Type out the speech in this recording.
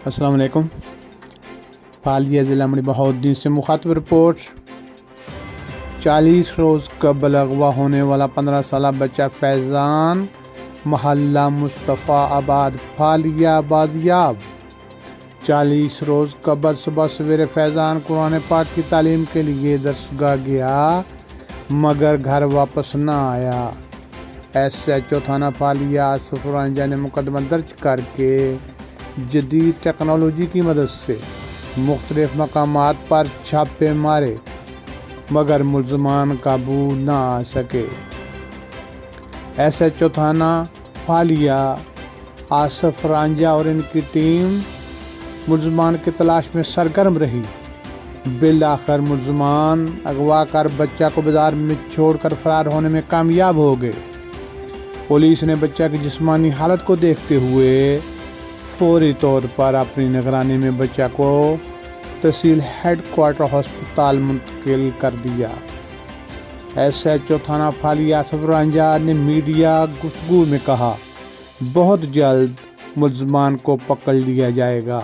السلام علیکم۔ حالیہ ضلع مڑی بہاؤالدین سے مخاطب رپورٹ۔ 40 روز قبل اغوا ہونے والا 15 سالہ بچہ فیضان محلہ مصطفیٰ آباد حالیہ بازیاب۔ 40 روز قبل صبح سویرے فیضان قرآن پاک کی تعلیم کے لیے درسگاہ گیا مگر گھر واپس نہ آیا۔ SHO تھانہ حالیہ آصف رانجھا نے مقدمہ درج کر کے جدید ٹیکنالوجی کی مدد سے مختلف مقامات پر چھاپے مارے مگر ملزمان قابو نہ آ سکے۔ SHO تھانہ حالیہ آصف رانجھا اور ان کی ٹیم ملزمان کی تلاش میں سرگرم رہی۔ بالآخر ملزمان اغوا کر بچہ کو بازار میں چھوڑ کر فرار ہونے میں کامیاب ہو گئے۔ پولیس نے بچہ کی جسمانی حالت کو دیکھتے ہوئے فوری طور پر اپنی نگرانی میں بچہ کو تحصیل ہیڈ کوارٹر ہسپتال منتقل کر دیا۔ SHO تھانہ حالیہ آصف رانجھا نے میڈیا گفتگو میں کہا، بہت جلد ملزمان کو پکڑ لیا جائے گا۔